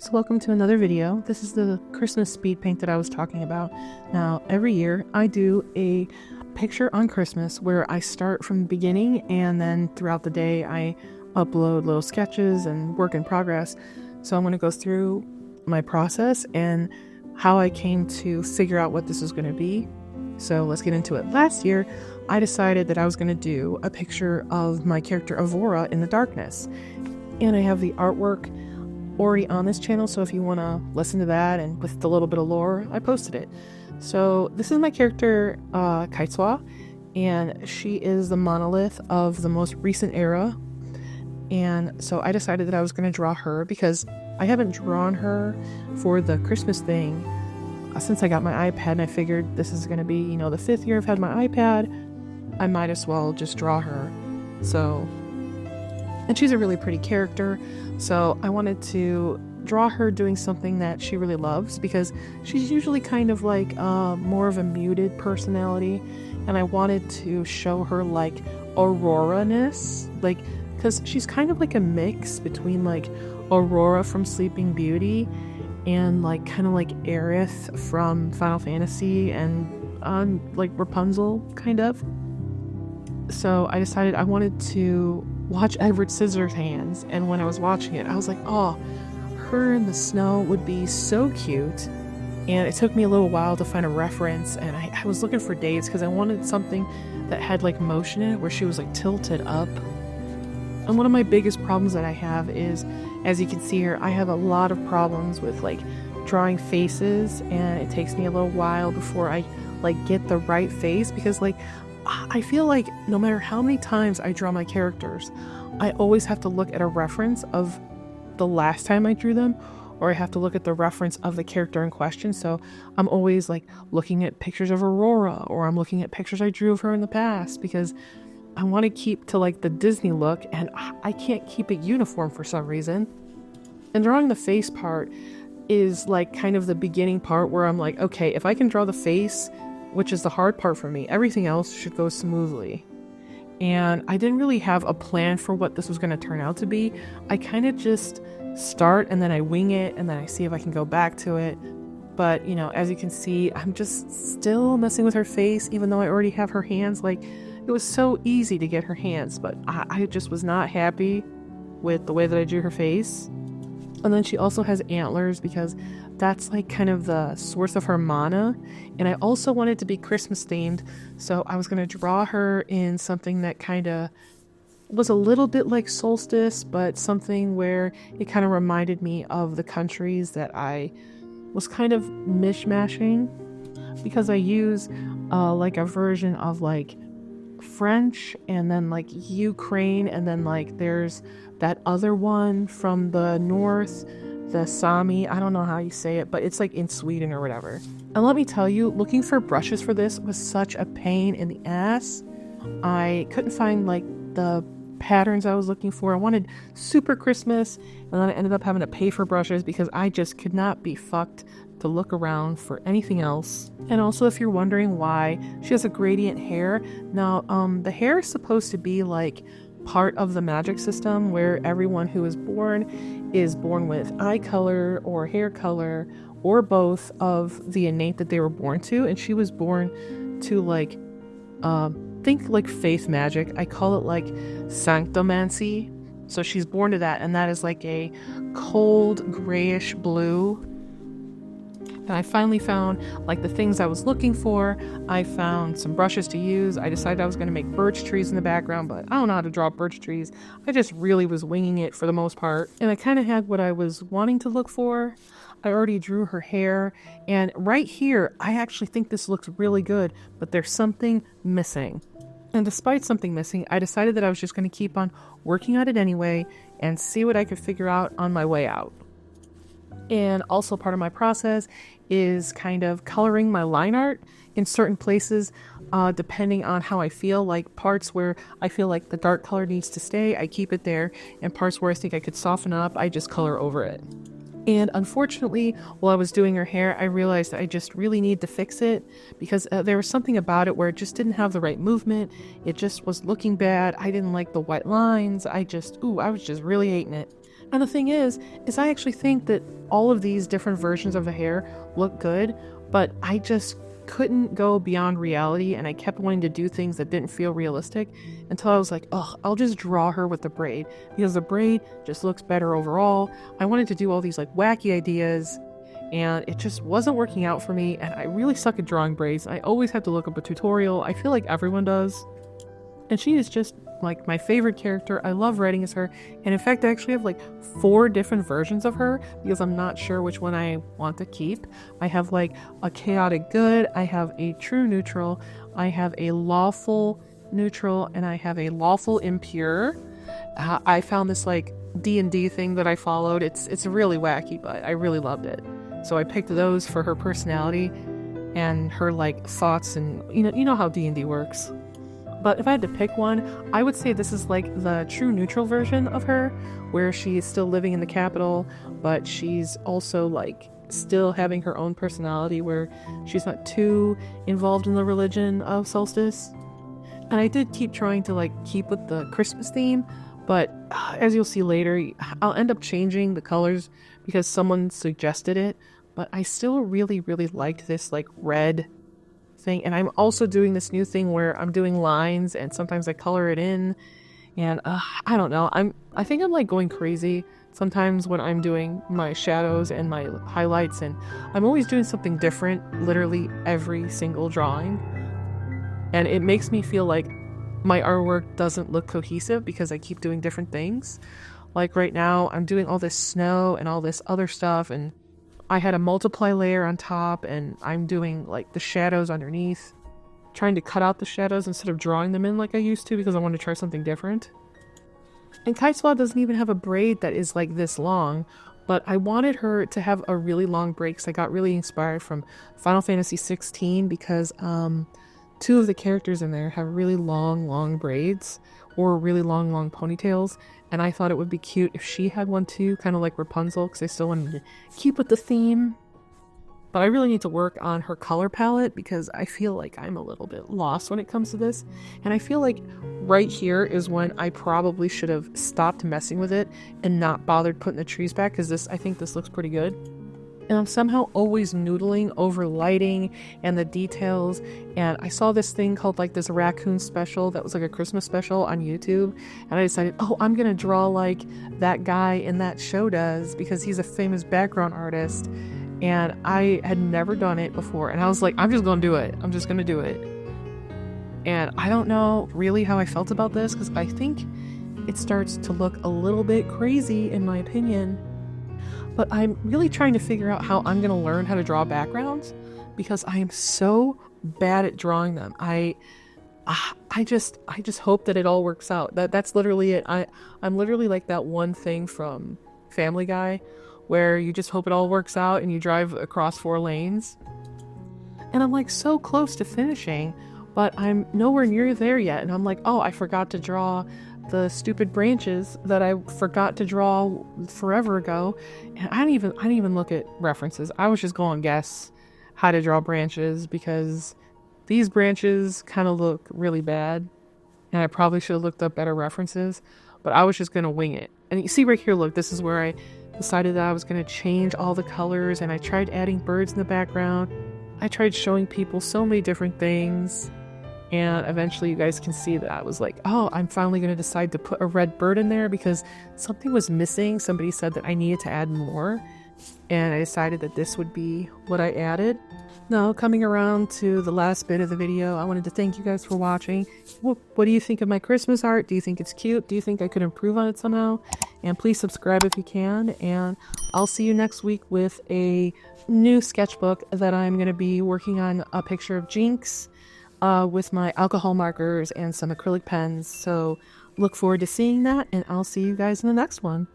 So welcome to another video. This is the Christmas speed paint that I was talking about. Now, every year I do a picture on Christmas where I start from the beginning and then throughout the day I upload little sketches and work in progress. So I'm going to go through my process and how I came to figure out what this is going to be. So let's get into it. Last year, I decided that I was going to do a picture of my character Aurora in the darkness. And I have the artwork already on this channel, so if you want to listen to that and with a little bit of lore, I posted it. So this is my character Kaitsua, and she is the monolith of the most recent era. And so I decided that I was going to draw her because I haven't drawn her for the Christmas thing since I got my iPad, and I figured this is going to be, you know, the 5th year I've had my iPad. I might as well just draw her. And she's a really pretty character, so I wanted to draw her doing something that she really loves, because she's usually kind of like more of a muted personality, and I wanted to show her like Aurora-ness, like, because she's kind of like a mix between like Aurora from Sleeping Beauty and like kind of like Aerith from Final Fantasy and like Rapunzel, kind of. So I decided I wanted to watch Edward Scissorhands, and when I was watching it, I was like, oh, her in the snow would be so cute. And it took me a little while to find a reference, and I was looking for dates because I wanted something that had like motion in it, where she was like tilted up. And one of my biggest problems that I have is, as you can see here, I have a lot of problems with like drawing faces, and it takes me a little while before I like get the right face, because like I feel like no matter how many times I draw my characters, I always have to look at a reference of the last time I drew them, or I have to look at the reference of the character in question. So I'm always like looking at pictures of Aurora, or I'm looking at pictures I drew of her in the past, because I want to keep to like the Disney look, and I can't keep it uniform for some reason. And drawing the face part is like kind of the beginning part where I'm like, okay, if I can draw the face, which is the hard part for me, everything else should go smoothly. And I didn't really have a plan for what this was going to turn out to be. I kind of just start and then I wing it, and then I see if I can go back to it. But, you know, as you can see, I'm just still messing with her face, even though I already have her hands. Like, it was so easy to get her hands, but I just was not happy with the way that I drew her face. And then she also has antlers, because that's like kind of the source of her mana. And I also wanted to be Christmas themed, so I was going to draw her in something that kind of was a little bit like Solstice, but something where it kind of reminded me of the countries that I was kind of mishmashing, because I use like a version of like French, and then like Ukraine, and then like there's that other one from the north, the Sami, I don't know how you say it, but it's like in Sweden or whatever. And let me tell you, looking for brushes for this was such a pain in the ass. I couldn't find like the patterns I was looking for. I wanted super Christmas, and then I ended up having to pay for brushes because I just could not be fucked to look around for anything else. And also, if you're wondering why she has a gradient hair, now the hair is supposed to be like part of the magic system, where everyone who is born with eye color or hair color, or both, of the innate that they were born to. And she was born to like think like faith magic. I call it like sanctomancy. So she's born to that, and that is like a cold grayish blue. And I finally found like the things I was looking for. I found some brushes to use. I decided I was going to make birch trees in the background, but I don't know how to draw birch trees. I just really was winging it for the most part. And I kind of had what I was wanting to look for. I already drew her hair. And right here, I actually think this looks really good, but there's something missing. And despite something missing, I decided that I was just going to keep on working at it anyway and see what I could figure out on my way out. And also part of my process is kind of coloring my line art in certain places, depending on how I feel. Like parts where I feel like the dark color needs to stay, I keep it there. And parts where I think I could soften up, I just color over it. And unfortunately, while I was doing her hair, I realized I just really need to fix it, because there was something about it where it just didn't have the right movement. It just was looking bad. I didn't like the white lines. I was just really hating it. And the thing is I actually think that all of these different versions of the hair look good, but I just couldn't go beyond reality, and I kept wanting to do things that didn't feel realistic until I was like, oh, I'll just draw her with the braid, because the braid just looks better overall. I wanted to do all these like wacky ideas, and it just wasn't working out for me, and I really suck at drawing braids. I always have to look up a tutorial. I feel like everyone does. And she is just like my favorite character. I love writing as her, and in fact I actually have like 4 different versions of her because I'm not sure which one I want to keep. I have like a chaotic good, I have a true neutral, I have a lawful neutral, and I have a lawful impure. I found this like D&D thing that I followed. It's really wacky, but I really loved it. So I picked those for her personality and her like thoughts, and you know how D&D works. But if I had to pick one, I would say this is like the true neutral version of her, where she's still living in the capital, but she's also like still having her own personality, where she's not too involved in the religion of Solstice. And I did keep trying to like keep with the Christmas theme, but as you'll see later, I'll end up changing the colors because someone suggested it. But I still really, really liked this like red thing. And I'm also doing this new thing where I'm doing lines and sometimes I color it in, and I don't know, I think I'm like going crazy sometimes when I'm doing my shadows and my highlights, and I'm always doing something different literally every single drawing, and it makes me feel like my artwork doesn't look cohesive because I keep doing different things. Like right now I'm doing all this snow and all this other stuff, and I had a multiply layer on top, and I'm doing like the shadows underneath, trying to cut out the shadows instead of drawing them in like I used to because I want to try something different. And Kaiswa doesn't even have a braid that is like this long, but I wanted her to have a really long braid because I got really inspired from Final Fantasy 16 because 2 of the characters in there have really long braids or really long ponytails, and I thought it would be cute if she had one too, kind of like Rapunzel, because I still wanted to keep with the theme. But I really need to work on her color palette because I feel like I'm a little bit lost when it comes to this, and I feel like right here is when I probably should have stopped messing with it and not bothered putting the trees back, because I think this looks pretty good. And I'm somehow always noodling over lighting and the details, and I saw this thing called like this raccoon special that was like a Christmas special on YouTube, and I decided, oh, I'm gonna draw like that guy in that show does because he's a famous background artist, and I had never done it before, and I was like, I'm just gonna do it. I'm just gonna do it. And I don't know really how I felt about this because I think it starts to look a little bit crazy in my opinion. But I'm really trying to figure out how I'm going to learn how to draw backgrounds because I am so bad at drawing them. I just hope that it all works out. That's literally it. I'm literally like that one thing from Family Guy where you just hope it all works out and you drive across 4 lanes. And I'm like so close to finishing, but I'm nowhere near there yet. And I'm like, oh, I forgot to draw the stupid branches that I forgot to draw forever ago, and I didn't even look at references. I was just going to guess how to draw branches because these branches kind of look really bad, and I probably should have looked up better references, but I was just going to wing it. And you see right here, look, this is where I decided that I was going to change all the colors, and I tried adding birds in the background. I tried showing people so many different things. And eventually you guys can see that I was like, oh, I'm finally going to decide to put a red bird in there because something was missing. Somebody said that I needed to add more. And I decided that this would be what I added. Now, coming around to the last bit of the video, I wanted to thank you guys for watching. What do you think of my Christmas art? Do you think it's cute? Do you think I could improve on it somehow? And please subscribe if you can. And I'll see you next week with a new sketchbook that I'm going to be working on a picture of Jinx with my alcohol markers and some acrylic pens. So look forward to seeing that, and I'll see you guys in the next one.